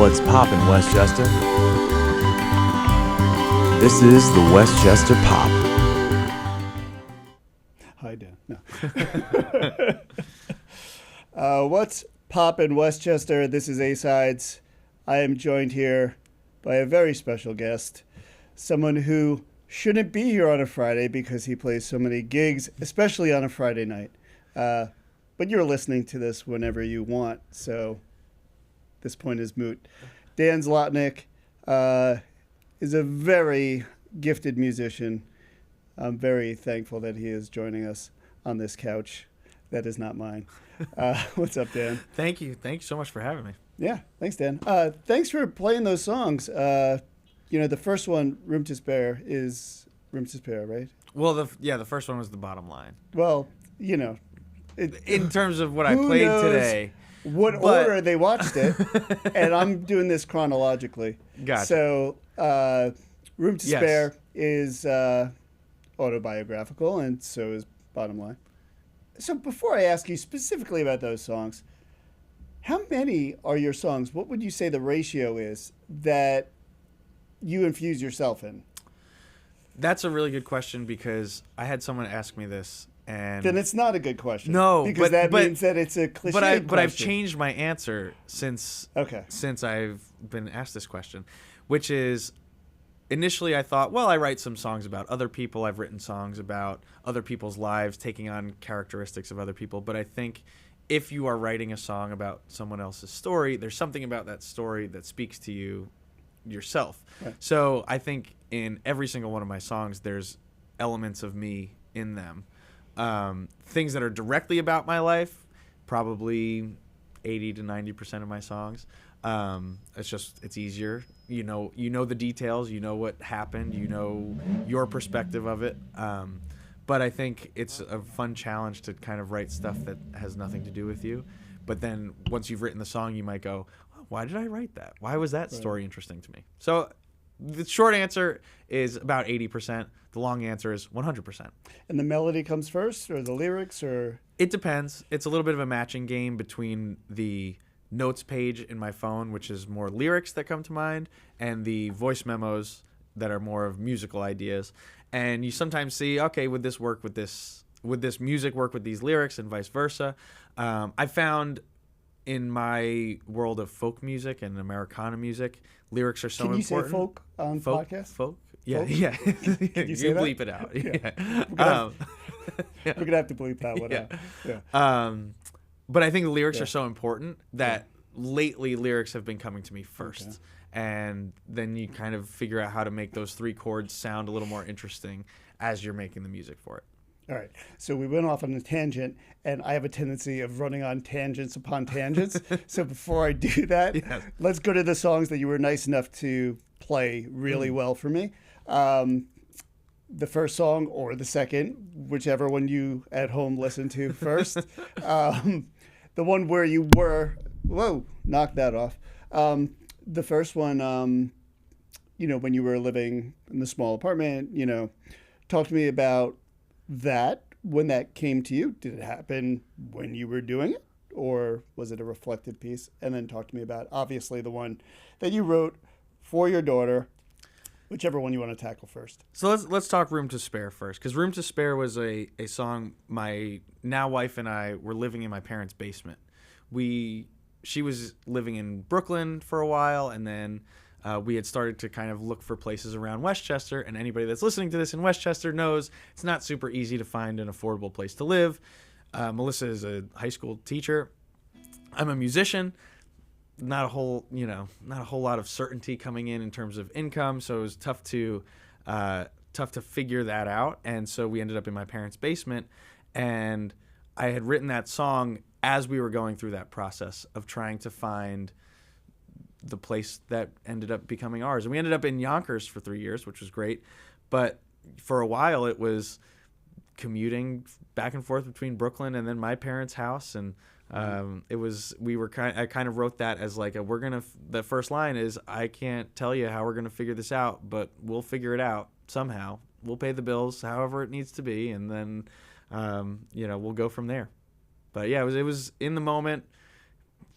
What's poppin', Westchester? This is the Westchester Pop. Hi, Dan. No. What's poppin', Westchester? This is A-Sides. I am joined here by a very special guest, someone who shouldn't be here on a Friday because he plays so many gigs, especially on a Friday night. But you're listening to this whenever you want, so this point is moot. Dan Zlotnick is a very gifted musician. I'm very thankful that he is joining us on this couch. That is not mine. What's up, Dan? Thank you. Thank you so much for having me. Yeah, thanks, Dan. Thanks for playing those songs. The first one, Room to Spare, is Room to Spare, right? Well, the first one was the bottom line. Well, in terms of what I played today. What order they watched it, and I'm doing this chronologically. Gotcha. So, Room to Spare is autobiographical, and so is Bottom Line. So before I ask you specifically about those songs, how many are your songs? What would you say the ratio is that you infuse yourself in? That's a really good question because I had someone ask me this. And then it's not a good question. No, because that means that it's a cliche question. But I've changed my answer since I've been asked this question, which is initially I thought, well, I write some songs about other people. I've written songs about other people's lives, taking on characteristics of other people. But I think if you are writing a song about someone else's story, there's something about that story that speaks to you yourself. Right. So I think in every single one of my songs, there's elements of me in them. Things that are directly about my life, probably 80 to 90% of my songs. It's easier. You know the details. You know what happened. You know your perspective of it. But I think it's a fun challenge to kind of write stuff that has nothing to do with you. But then once you've written the song, you might go, oh, why did I write that? Why was that story interesting to me? So the short answer is about 80%. The long answer is 100%. And the melody comes first, or the lyrics, or? It depends. It's a little bit of a matching game between the notes page in my phone, which is more lyrics that come to mind, and the voice memos that are more of musical ideas. And you sometimes see, okay, would this work with this? Would this music work with these lyrics, and vice versa? I found in my world of folk music and Americana music, lyrics are so important. Can you say folk on podcast? Folk? Yeah, yeah. Can you say that? Bleep it out. Yeah. We're going to have to bleep that one out. Yeah. But I think the lyrics are so important that lately lyrics have been coming to me first. Okay. And then you kind of figure out how to make those three chords sound a little more interesting as you're making the music for it. All right. So we went off on a tangent, and I have a tendency of running on tangents upon tangents. So before I do that, let's go to the songs that you were nice enough to play really well for me. The first song or the second, whichever one you at home listen to first. The one where you were, knock that off. The first one, when you were living in the small apartment, talk to me about that, when that came to you. Did it happen when you were doing it, or was it a reflective piece? And then talk to me about, obviously, the one that you wrote for your daughter, whichever one you want to tackle first. So let's talk Room to Spare first, because Room to Spare was a song my now wife and I were living in my parents' basement. She was living in Brooklyn for a while, and then we had started to kind of look for places around Westchester, and anybody that's listening to this in Westchester knows it's not super easy to find an affordable place to live. Melissa is a high school teacher. I'm a musician. Not a whole lot of certainty coming in terms of income, so it was tough to figure that out. And so we ended up in my parents' basement, and I had written that song as we were going through that process of trying to find the place that ended up becoming ours. And we ended up in Yonkers for 3 years, which was great. But for a while, it was commuting back and forth between Brooklyn and then my parents' house. And I kind of wrote that as like the first line is, I can't tell you how we're going to figure this out, but we'll figure it out somehow. We'll pay the bills however it needs to be. And then, we'll go from there. But yeah, it was in the moment.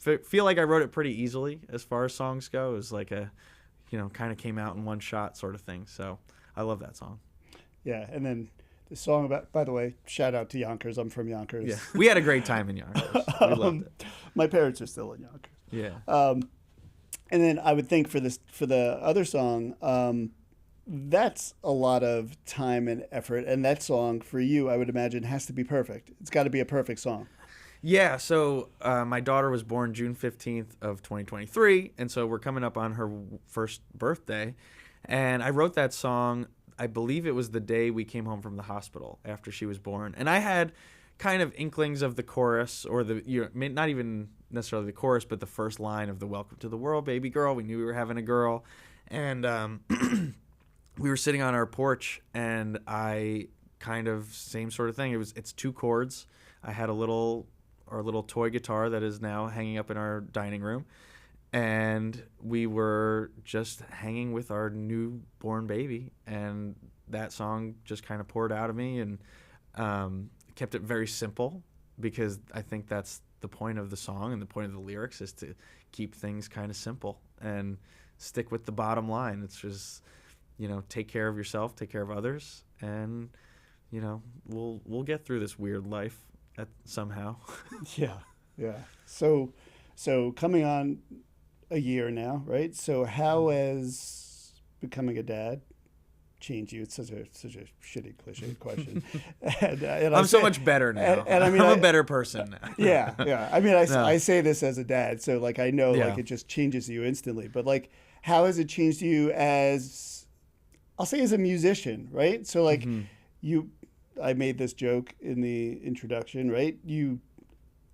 feel like I wrote it pretty easily as far as songs go. It was like a, kind of came out in one shot sort of thing. So I love that song. Yeah, and then the song about, by the way, shout out to Yonkers. I'm from Yonkers. Yeah, we had a great time in Yonkers. We loved it. My parents are still in Yonkers. Yeah. And then I would think for the other song, that's a lot of time and effort. And that song for you, I would imagine, has to be perfect. It's got to be a perfect song. Yeah, so my daughter was born June 15th of 2023, and so we're coming up on her first birthday. And I wrote that song, I believe it was the day we came home from the hospital after she was born. And I had kind of inklings of the chorus, or not even necessarily the chorus, but the first line of the "Welcome to the World, Baby Girl." We knew we were having a girl. And we were sitting on our porch, and I kind of, same sort of thing. It's 2 chords. I had our little toy guitar that is now hanging up in our dining room, and we were just hanging with our newborn baby, and that song just kind of poured out of me, and kept it very simple, because I think that's the point of the song and the point of the lyrics, is to keep things kind of simple and stick with the bottom line. It's just, take care of yourself, take care of others, and we'll get through this weird life somehow. Yeah. So coming on a year now, right? So how has becoming a dad changed you? It's such a shitty cliche question. and I'm so much better now. And I mean, I'm a better person now. Yeah. I mean, I say this as a dad, so like I know like it just changes you instantly. But like, how has it changed you as, I'll say, as a musician, right? So like I made this joke in the introduction, right? You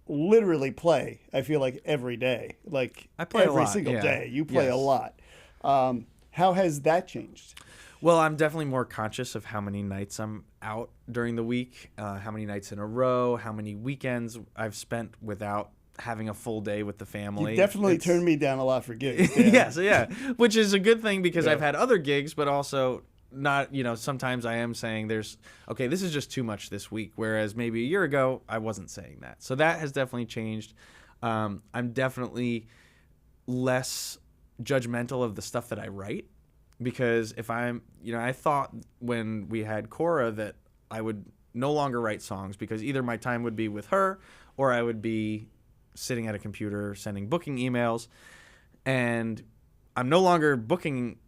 literally play, I feel like, every day. Like I play every a lot, single day. You play a lot. How has that changed? Well, I'm definitely more conscious of how many nights I'm out during the week, how many nights in a row, how many weekends I've spent without having a full day with the family. You definitely turned me down a lot for gigs. Yeah, which is a good thing, because I've had other gigs, but also not, sometimes I am saying this is just too much this week, whereas maybe a year ago I wasn't saying that. So that has definitely changed. I'm definitely less judgmental of the stuff that I write, because if I'm, I thought when we had Cora that I would no longer write songs, because either my time would be with her or I would be sitting at a computer sending booking emails, and I'm no longer booking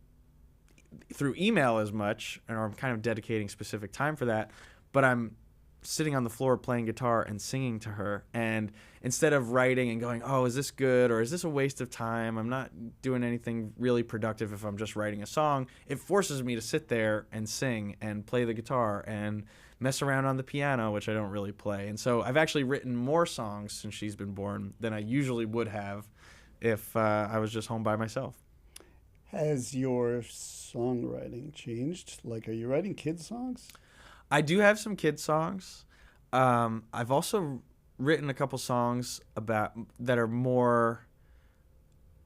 through email as much, or I'm kind of dedicating specific time for that, but I'm sitting on the floor playing guitar and singing to her. And instead of writing and going, oh, is this good, or is this a waste of time, I'm not doing anything really productive if I'm just writing a song, it forces me to sit there and sing and play the guitar and mess around on the piano, which I don't really play. And so I've actually written more songs since she's been born than I usually would have if I was just home by myself. Has your songwriting changed? Like, are you writing kids songs? I do have some kids songs. I've also written a couple songs that are more,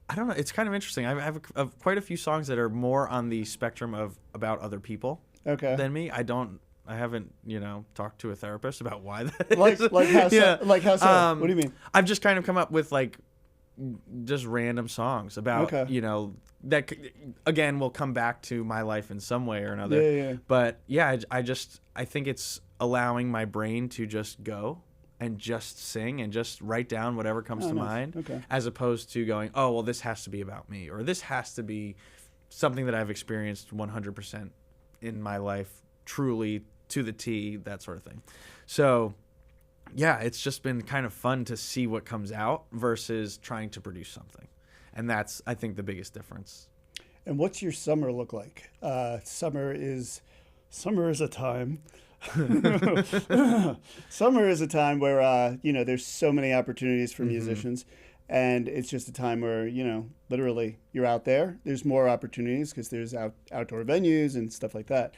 I don't know, it's kind of interesting. I have quite a few songs that are more on the spectrum of about other people than me. I haven't, talked to a therapist about why that is. Like how so? Like how so? What do you mean? I've just kind of come up with like just random songs about, that again will come back to my life in some way or another. Yeah. But yeah, I think it's allowing my brain to just go and just sing and just write down whatever comes to mind, as opposed to going, oh, well, this has to be about me, or this has to be something that I've experienced 100% in my life, truly to the T, that sort of thing. So yeah, it's just been kind of fun to see what comes out versus trying to produce something. And that's, I think, the biggest difference. And what's your summer look like? Summer is a time. Summer is a time where, there's so many opportunities for musicians. And it's just a time where, literally you're out there. There's more opportunities because there's outdoor venues and stuff like that.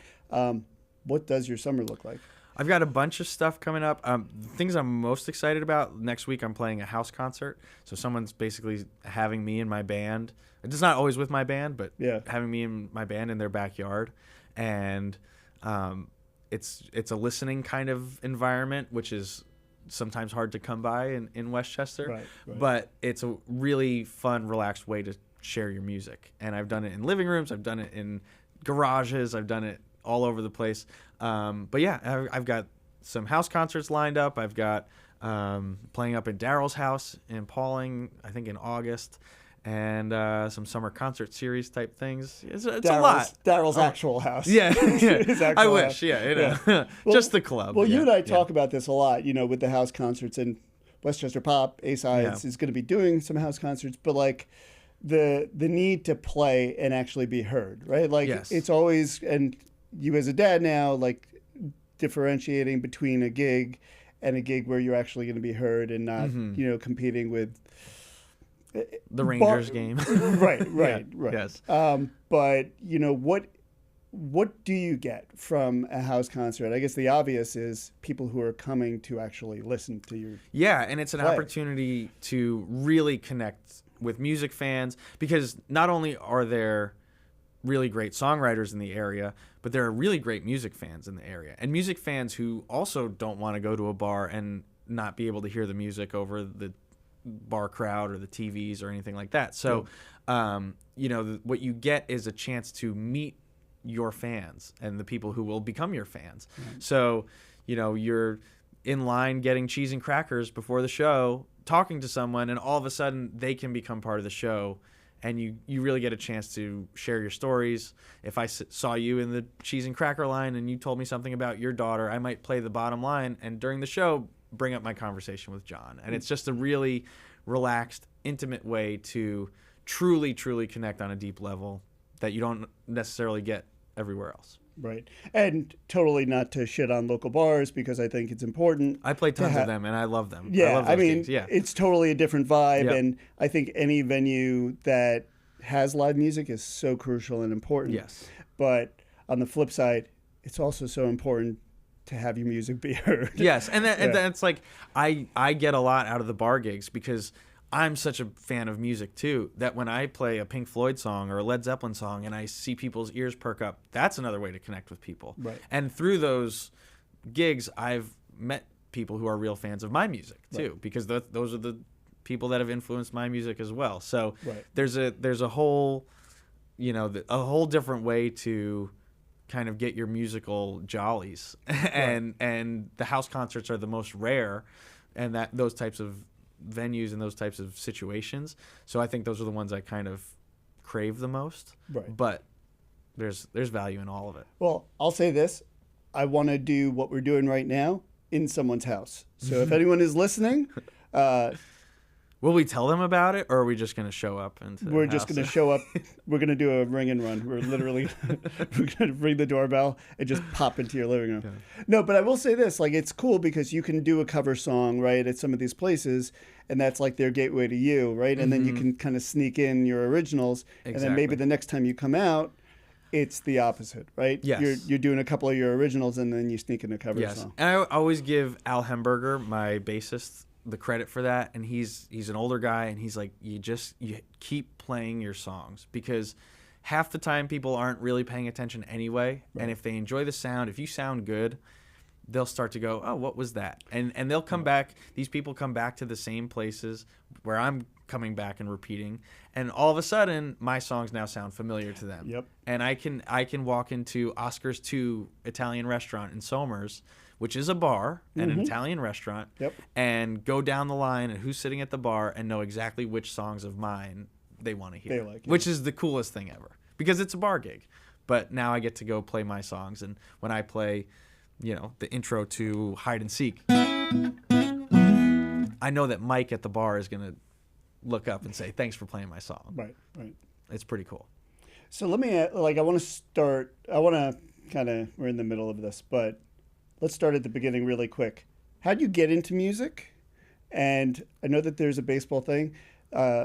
What does your summer look like? I've got a bunch of stuff coming up. Things I'm most excited about, next week I'm playing a house concert. So someone's basically having me in my band. It's not always with my band, but having me in my band in their backyard. And it's a listening kind of environment, which is sometimes hard to come by in Westchester. Right. But it's a really fun, relaxed way to share your music. And I've done it in living rooms. I've done it in garages. I've done it all over the place. But yeah, I've got some house concerts lined up. I've got playing up at Daryl's house in Pauling, I think in August. And some summer concert series type things. It's a lot. Daryl's actual house. Yeah, His actual I wish. house. Yeah, Well, just the club. Well, yeah, you and I talk about this a lot, with the house concerts, and Westchester Pop, A-Sides, is going to be doing some house concerts, but like the need to play and actually be heard, right? Like it's always, and you as a dad now, like differentiating between a gig and a gig where you're actually going to be heard and not, competing with the Rangers game. Right. Yes. But what do you get from a house concert? I guess the obvious is people who are coming to actually listen to your and it's an opportunity to really connect with music fans, because not only are there really great songwriters in the area, but there are really great music fans in the area, and music fans who also don't want to go to a bar and not be able to hear the music over the bar crowd or the TVs or anything like that. So, what you get is a chance to meet your fans and the people who will become your fans. Right. So, you're in line getting cheese and crackers before the show, talking to someone, and all of a sudden they can become part of the show. And you really get a chance to share your stories. If I saw you in the cheese and cracker line and you told me something about your daughter, I might play the bottom line, and during the show bring up my conversation with John. And it's just a really relaxed, intimate way to truly, truly connect on a deep level that you don't necessarily get everywhere else. Right. And totally not to shit on local bars, because I think it's important. I play tons of them and I love them. Yeah. I love those gigs. It's totally a different vibe. Yep. And I think any venue that has live music is so crucial and important. Yes. But on the flip side, it's also so important to have your music be heard. Yes. And that's like, I get a lot out of the bar gigs because I'm such a fan of music too, that when I play a Pink Floyd song or a Led Zeppelin song and I see people's ears perk up, that's another way to connect with people. Right. And through those gigs, I've met people who are real fans of my music too, because those are the people that have influenced my music as well. So there's a whole, a whole different way to kind of get your musical jollies. And the house concerts are the most rare, and that those types of venues and those types of situations. So I think those are the ones I kind of crave the most. Right. But there's value in all of it. Well, I'll say this. I want to do what we're doing right now in someone's house. So if anyone is listening, will we tell them about it, or are we just going to show up? We're just going to show up. We're going to do a ring and run. We're literally we're going to ring the doorbell and just pop into your living room. Okay. No, but I will say this: like, it's cool because you can do a cover song right at some of these places, and that's like their gateway to you, right? And then you can kind of sneak in your originals, and then maybe the next time you come out, it's the opposite, right? Yes. You're doing a couple of your originals, and then you sneak in a cover song. And I always give Al Hemberger, my bassist, the credit for that, and he's an older guy, and he's like, you keep playing your songs, because half the time people aren't really paying attention anyway, and if they enjoy the sound, if you sound good, they'll start to go, oh, what was that? And they'll come back. These people come back to the same places where I'm coming back and repeating, and all of a sudden my songs now sound familiar to them. Yep. And I can walk into Oscar's 2 Italian restaurant in Somers, which is a bar and an Italian restaurant, and go down the line and who's sitting at the bar and know exactly which songs of mine they want to hear, which is the coolest thing ever, because it's a bar gig. But now I get to go play my songs, and when I play, the intro to Hide and Seek, I know that Mike at the bar is going to look up and say, thanks for playing my song. Right. It's pretty cool. So let me, I want to we're in the middle of this, but let's start at the beginning really quick. How'd you get into music? And I know that there's a baseball thing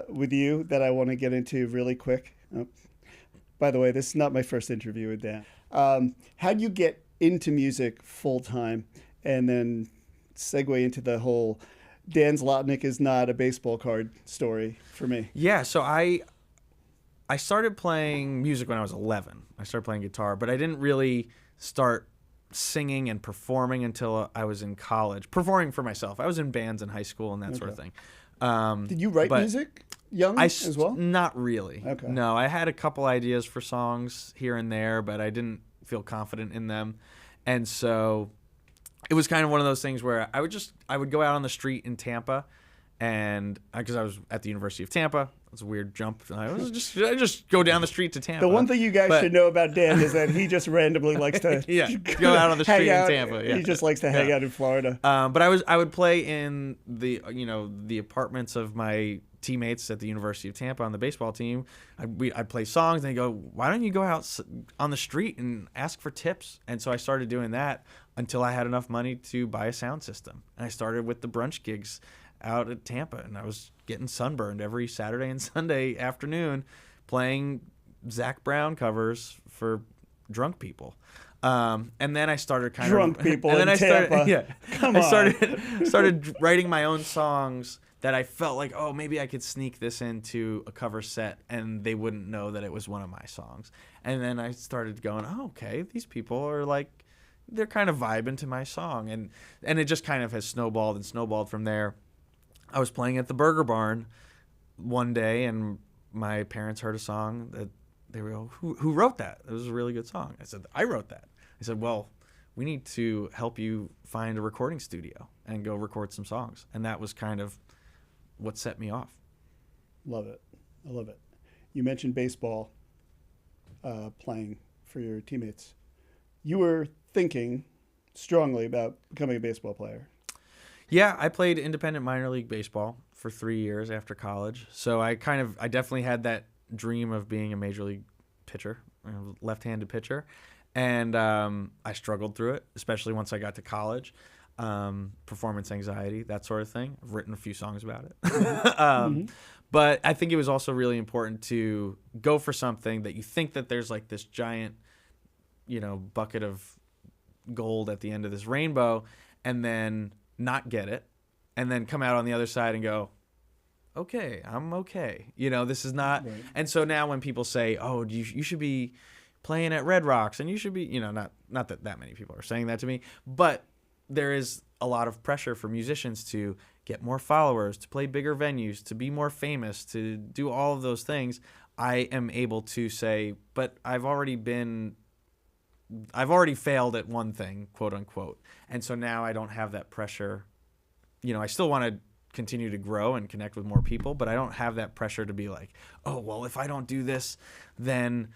with you that I want to get into really quick. Oh, by the way, this is not my first interview with Dan. How'd you get into music full time, and then segue into the whole Dan Zlotnick is not a baseball card story for me? Yeah, so I started playing music when I was 11. I started playing guitar, but I didn't really start singing and performing until I was in college. Performing for myself. I was in bands in high school and that sort of thing. Did you write music young as well? Not really. Okay. No, I had a couple ideas for songs here and there, but I didn't feel confident in them. And so it was kind of one of those things where I would go out on the street in Tampa, and because I was at the University of Tampa. It's a weird jump. I just go down the street to Tampa. The one thing you guys should know about Dan is that he just randomly likes to go out on the street in Tampa. Yeah. He just likes to hang out in Florida. But I would play in the apartments of my teammates at the University of Tampa on the baseball team. I'd play songs, and they go, "Why don't you go out on the street and ask for tips?" And so I started doing that until I had enough money to buy a sound system. And I started with the brunch gigs out at Tampa, and I was getting sunburned every Saturday and Sunday afternoon playing Zac Brown covers for drunk people. And then I started drunk people and then in Tampa. I started writing my own songs that I felt like, oh, maybe I could sneak this into a cover set and they wouldn't know that it was one of my songs. And then I started going, oh, okay, these people are like, they're kind of vibing to my song. And it just kind of has snowballed and snowballed from there. I was playing at the Burger Barn one day, and my parents heard a song that they were like, who wrote that? It was a really good song. I said, I wrote that. I said, well, we need to help you find a recording studio and go record some songs. And that was kind of what set me off. Love it. I love it. You mentioned baseball playing for your teammates. You were thinking strongly about becoming a baseball player. Yeah, I played independent minor league baseball for 3 years after college. So I definitely had that dream of being a major league pitcher, left-handed pitcher. And I struggled through it, especially once I got to college. Performance anxiety, that sort of thing. I've written a few songs about it. But I think it was also really important to go for something that you think that there's like this giant, bucket of gold at the end of this rainbow, and then not get it, and then come out on the other side and go, okay, I'm okay. This is not. Right. And so now when people say, oh, you should be playing at Red Rocks, and you should be, not that many people are saying that to me, but there is a lot of pressure for musicians to get more followers, to play bigger venues, to be more famous, to do all of those things. I am able to say, but I've already failed at one thing, quote unquote. And so now I don't have that pressure. I still want to continue to grow and connect with more people, but I don't have that pressure to be like, oh, well, if I don't do this, then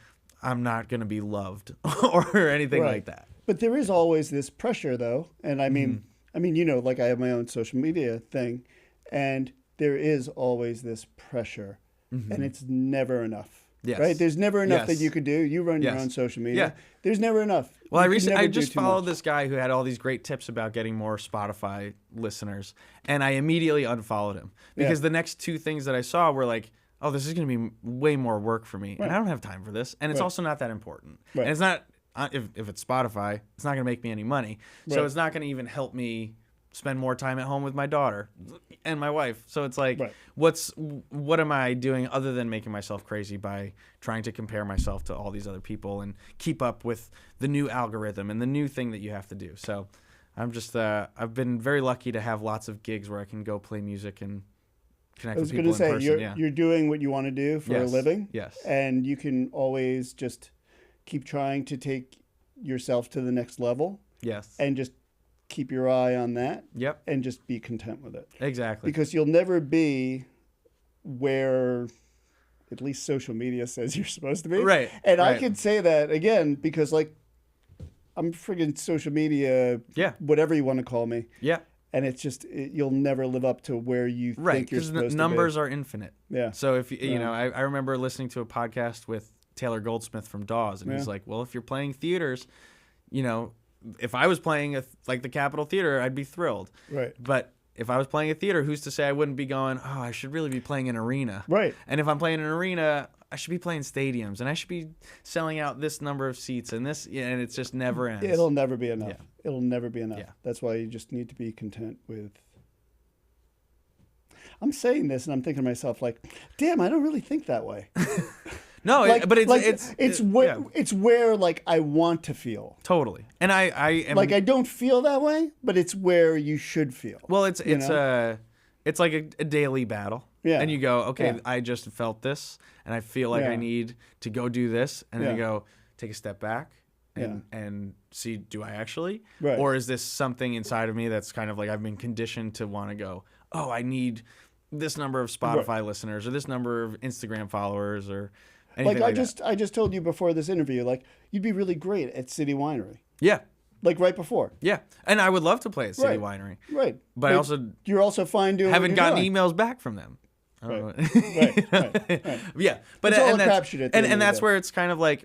I'm not going to be loved or anything like that. But there is always this pressure though. And I mean, like I have my own social media thing, and there is always this pressure, and it's never enough. Yes. Right? There's never enough that you could do. You run your own social media. Yeah. There's never enough. Well, I just followed this guy who had all these great tips about getting more Spotify listeners, and I immediately unfollowed him because the next two things that I saw were like, oh, this is going to be way more work for me, and I don't have time for this, and it's also not that important. Right. And it's not, if it's Spotify, it's not going to make me any money, so it's not going to even help me spend more time at home with my daughter and my wife. So it's like, what am I doing other than making myself crazy by trying to compare myself to all these other people and keep up with the new algorithm and the new thing that you have to do. So I'm just, I've been very lucky to have lots of gigs where I can go play music and connect with people in person. I was going to say, you're doing what you want to do for a living. Yes. And you can always just keep trying to take yourself to the next level. Yes. And just keep your eye on that. Yep. And just be content with it. Exactly. Because you'll never be where at least social media says you're supposed to be. Right. And I can say that again because like I'm friggin' social media, whatever you want to call me. Yeah. And it's just you'll never live up to where you think you're supposed to be. Because numbers are infinite. Yeah. So if I remember listening to a podcast with Taylor Goldsmith from Dawes, and he's like, well, if you're playing theaters, if I was playing like the Capitol Theater, I'd be thrilled. Right. But if I was playing a theater, who's to say I wouldn't be going, oh, I should really be playing an arena. Right. And if I'm playing an arena, I should be playing stadiums, and I should be selling out this number of seats and this, and it's just never ends. It'll never be enough. Yeah. It'll never be enough. Yeah. That's why you just need to be content with. I'm saying this, and I'm thinking to myself, like, damn, I don't really think that way. No, like, but it's where like I want to feel. Totally. And I am like I don't feel that way, but it's where you should feel. Well, it's like a daily battle. Yeah. And you go, okay, Yeah. I just felt this, and I feel like I need to go do this, and then you go, take a step back and see, do I actually? Right. Or is this something inside of me that's kind of like I've been conditioned to want to go, oh, I need this number of Spotify listeners or this number of Instagram followers or anything like that. I just told you before this interview, like you'd be really great at City Winery. Yeah. Like right before. Yeah. And I would love to play at City Winery. Right. But I also you're also fine doing haven't gotten doing. emails back from them. Right. Yeah, but it's all and a that's, crapshoot at the end of the that's day. where it's kind of like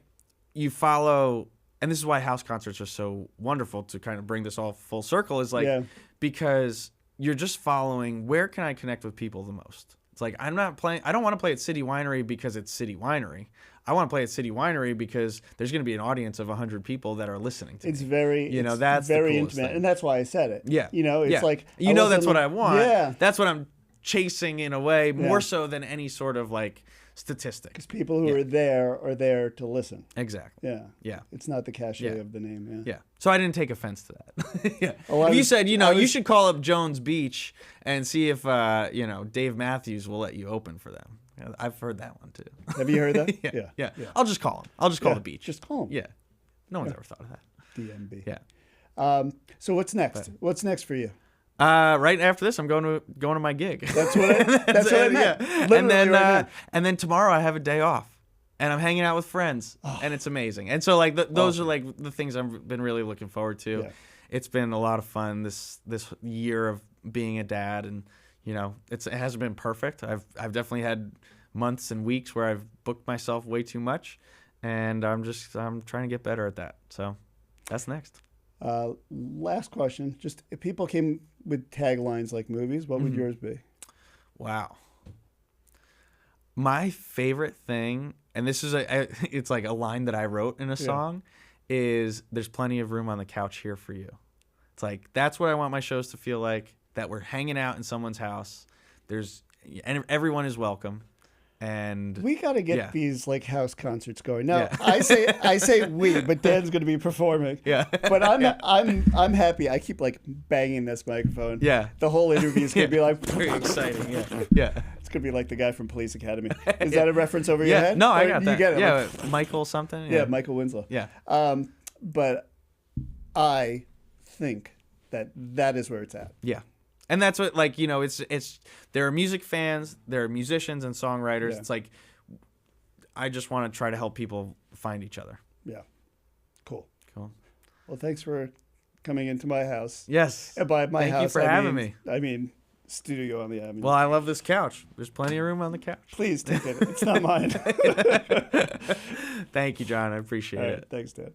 you follow, and this is why house concerts are so wonderful to kind of bring this all full circle. Is like because you're just following where can I connect with people the most. It's like I don't want to play at City Winery because it's City Winery. I want to play at City Winery because there's going to be an audience of 100 people that are listening to me. It's very, that's very the coolest intimate, thing. and that's why I said it. Yeah, it's like that's what I want. Yeah, that's what I'm chasing in a way more so than any sort of like statistic. Because people who are there to listen. Exactly. Yeah. It's not the cachet of the name. Yeah. So I didn't take offense to that. Yeah. Oh, if you said, you should call up Jones Beach and see if Dave Matthews will let you open for them. I've heard that one too. Have you heard that? Yeah. I'll just call him. I'll just call the beach. Just call him. Yeah. No one's ever thought of that. DMB. Yeah. So what's next? What's next for you? Right after this, I'm going to my gig. That's what I meant. Yeah. And then tomorrow I have a day off, and I'm hanging out with friends, and it's amazing. And so like those are like the things I've been really looking forward to. Yeah. It's been a lot of fun this year of being a dad, and it hasn't been perfect. I've definitely had months and weeks where I've booked myself way too much, and I'm trying to get better at that. So that's next. Last question. Just if people came with taglines like movies, what would yours be? Wow. My favorite thing, and this is it's like a line that I wrote in a song, is "There's plenty of room on the couch here for you." It's like that's what I want my shows to feel like. That we're hanging out in someone's house. And everyone is welcome. And we got to get these like house concerts going. Now I say we, but Dan's going to be performing. Yeah. But I'm happy. I keep like banging this microphone. Yeah. The whole interview is going to be like very exciting. Yeah. It's going to be like the guy from Police Academy. Is that a reference over your head? No, I got that. You get it. Yeah, Michael something. Yeah, Michael Winslow. Yeah. But I think that is where it's at. Yeah. And that's what, like, it's there are music fans, there are musicians and songwriters. Yeah. It's like, I just want to try to help people find each other. Yeah. Cool. Well, thanks for coming into my house. Yes. And by my house, thank you for having me. I mean, studio on the avenue. Well, I love this couch. There's plenty of room on the couch. Please take it. It's not mine. Thank you, John. I appreciate it. Thanks, Dad.